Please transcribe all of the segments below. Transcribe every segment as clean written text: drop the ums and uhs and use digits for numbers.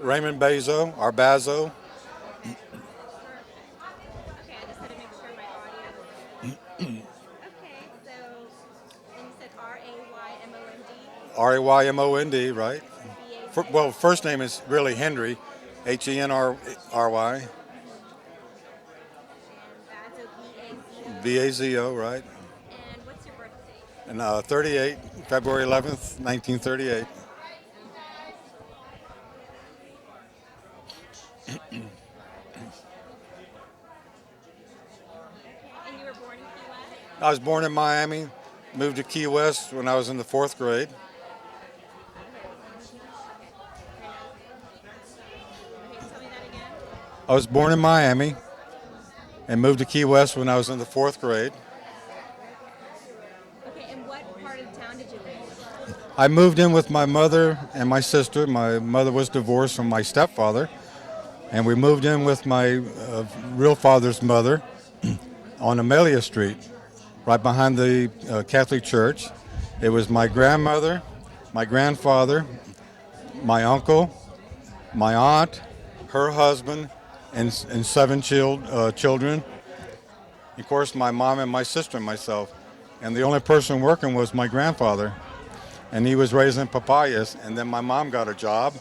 Raymond Bazo, or Bazo. Perfect. Okay, I just had to make sure my audio was good. Okay, so, and you said Raymond, Raymond, right? Well, B-A-Z-O. first name is really Henry, Henry. And Bazo, B-A-Z-O. Bazo, right? And what's your birth date? And 38, February 11th, 1938. Okay, and you were born in Key West? I was born in Miami, moved to Key West when I was in the fourth grade. Okay, tell me that again. I was born in Miami and moved to Key West when I was in the fourth grade. Okay, and what part of town did you live in? I moved in with my mother and my sister. My mother was divorced from my stepfather, and we moved in with my real father's mother on Amelia Street, right behind the Catholic Church. It was my grandmother, my grandfather, my uncle, my aunt, her husband, and seven children. Of course, my mom and my sister and myself. And the only person working was my grandfather. And he was raising papayas. And then my mom got a job.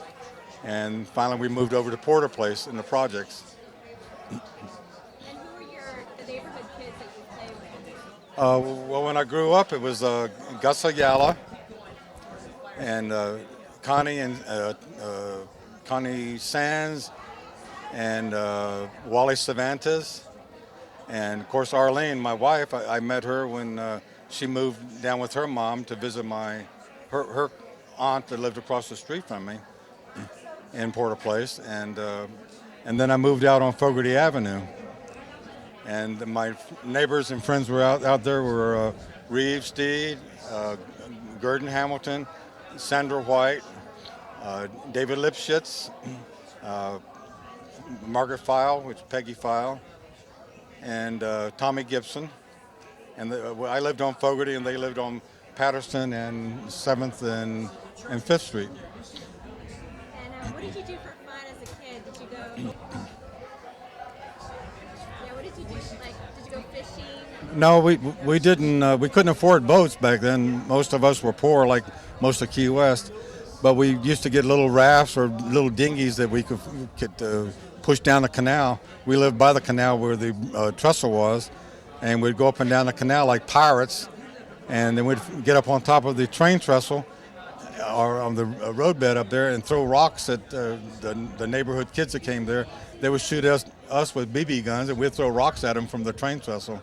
And finally, we moved over to Porter Place in the projects. And who were the neighborhood kids that you play with? Well, when I grew up, it was Gus Ayala and Connie and Connie Sands and Wally Cervantes. And of course, Arlene, my wife, I met her when she moved down with her mom to visit her aunt that lived across the street from me in Porter Place, and then I moved out on Fogarty Avenue. And my neighbors and friends were out there were Reeve Steed, Gurdon Hamilton, Sandra White, David Lipschitz, uh, Margaret File, which is Peggy File, and Tommy Gibson. And I lived on Fogarty, and they lived on Patterson and 7th and 5th Street. And what did you do for fun as a kid? Did you go? Yeah, what did you do? Like, did you go fishing? No, we didn't. We couldn't afford boats back then. Most of us were poor, like most of Key West. But we used to get little rafts or little dinghies that we could push down the canal. We lived by the canal where the trestle was, and we'd go up and down the canal like pirates. And then we'd get up on top of the train trestle or on the roadbed up there and throw rocks at the neighborhood kids that came there. They would shoot us with BB guns, and we'd throw rocks at them from the train trestle.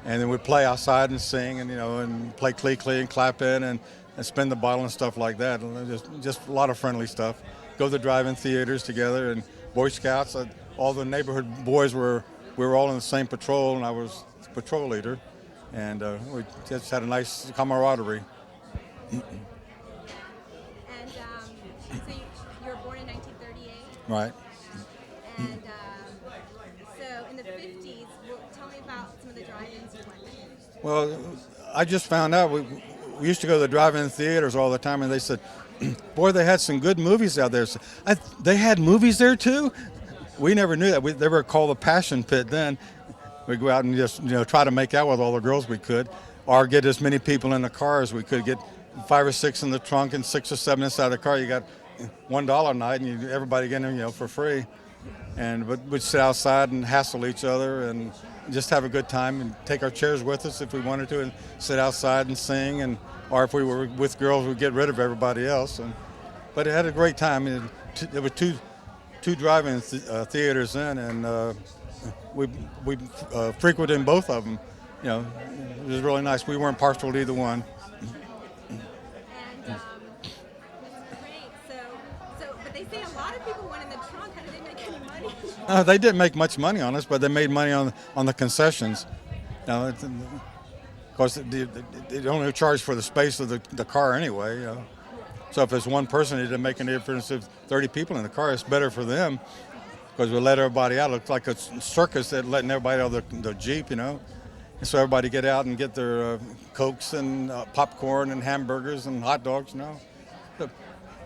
And then we'd play outside and sing, and play clee and clap in and spin the bottle and stuff like that. And just a lot of friendly stuff. Go to the drive-in theaters together, and Boy Scouts. All the neighborhood boys we were all in the same patrol, and I was the patrol leader, and we just had a nice camaraderie. And so you were born in 1938. Right. And so in the 50s, tell me about some of the drive-ins you went to. Well, I just found out we used to go to the drive-in theaters all the time, and they said, "Boy, they had some good movies out there." So they had movies there too. We never knew that. They were called the Passion Pit then. We'd go out and just try to make out with all the girls we could, or get as many people in the car as we could. Get 5 or 6 in the trunk and 6 or 7 inside the car. You got $1 a night, and everybody getting for free. And we'd sit outside and hassle each other and just have a good time and take our chairs with us if we wanted to and sit outside and sing. Or if we were with girls, we'd get rid of everybody else. But it had a great time. There were two drive-in theaters in, and we frequented both of them. It was really nice. We weren't partial to either one. And great. But they say a lot of people went in the trunk. How did they make any money? They didn't make much money on us, but they made money on the concessions. Of course, they only charge for the space of the car anyway. So if it's one person, it doesn't make any difference if 30 people in the car. It's better for them because we let everybody out. It looks like a circus that letting everybody out of the Jeep, And so everybody get out and get their Cokes and popcorn and hamburgers and hot dogs, So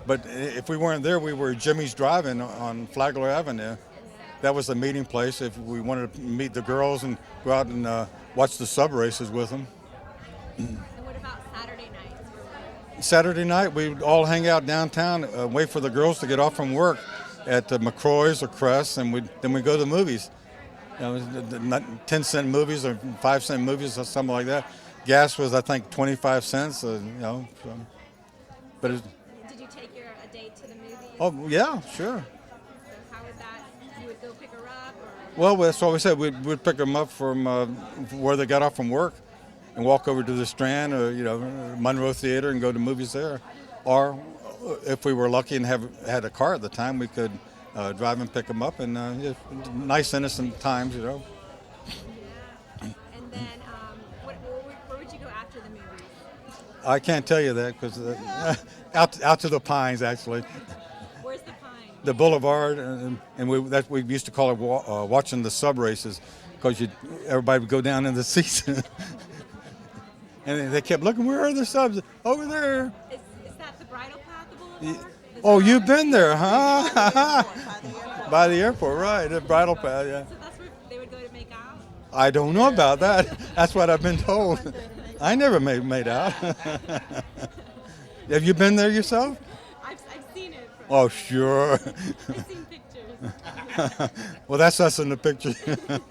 But if we weren't there, we were Jimmy's Drive-In on Flagler Avenue. That was the meeting place if we wanted to meet the girls and go out and watch the sub races with them. And what about Saturday nights? Saturday night, we'd all hang out downtown, wait for the girls to get off from work at McCroy's or Crest, and then we go to the movies. You know, not 10-cent movies or 5-cent movies or something like that. Gas was, I think, 25 cents. You know, but it, Did you take a date to the movies? oh yeah, sure. So how would that? You would go pick her up, or? Well, that's what we said. We'd pick them up from where they got off from work, and walk over to the Strand or Monroe Theater and go to movies there. Or if we were lucky and had a car at the time, we could drive and pick them up. And just nice innocent times, Yeah. And then, where would you go after the movies? I can't tell you that because out to the Pines actually, Where's the Pine? the Boulevard, and we used to call it watching the sub races because everybody would go down in the seats. And they kept looking, where are the subs? Over there. Is that the Bridle Path, the Boulevard? Oh, you've been there, huh? By the airport, right. The Bridle Path, yeah. So that's where they would go to make out? I don't know about that. That's what I've been told. I never made out. Have you been there yourself? I've seen it. Oh, sure. I've seen pictures. Well, that's us in the picture. So, and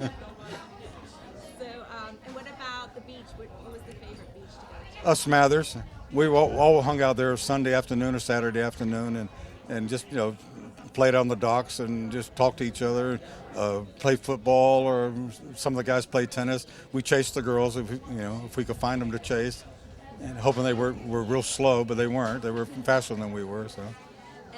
what about the beach? What was the favorite beach to go to? Smathers. We all hung out there Sunday afternoon or Saturday afternoon and just, played on the docks and just talked to each other, played football, or some of the guys played tennis. We chased the girls if we could find them to chase, and hoping they were real slow, but they weren't. They were faster than we were. So.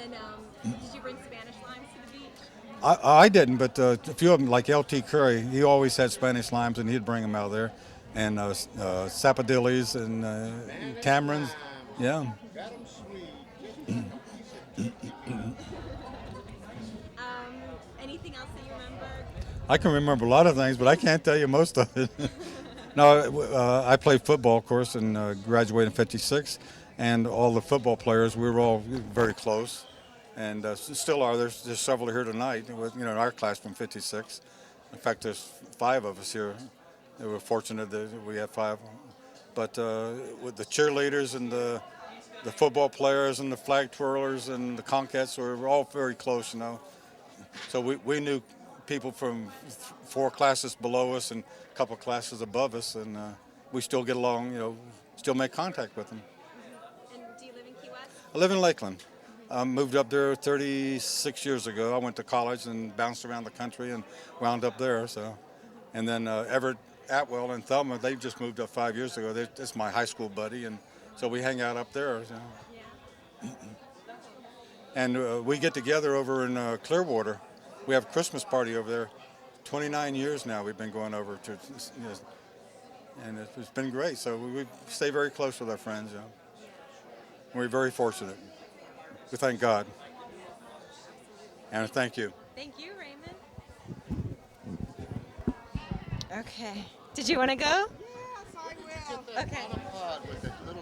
And did you bring Spanish limes to the beach? I didn't, but a few of them, like L.T. Curry, he always had Spanish limes, and he'd bring them out there, and sapodillies and tamarins, yeah. Anything else that you remember? I can remember a lot of things, but I can't tell you most of it. No, I played football, of course, and graduated in '56, and all the football players, we were all very close, and still are. There's several here tonight, in our class from '56. In fact, there's 5 of us here. We're fortunate that we have 5. But with the cheerleaders and the football players and the flag twirlers and the conquests, we're all very close, So we knew people from 4 classes below us and a couple classes above us, and we still get along, still make contact with them. And do you live in Key West? I live in Lakeland. I moved up there 36 years ago. I went to college and bounced around the country and wound up there. So, and then Everett Atwell and Thelma, they just moved up 5 years ago. That's my high school buddy, and so we hang out up there. So. Yeah. And we get together over in Clearwater. We have a Christmas party over there. 29 years now we've been going over to, and it's been great. So we stay very close with our friends. We're very fortunate. We thank God. And thank you. Thank you, Raymond. Okay. Did you want to go? Yes, I will. Okay. With the little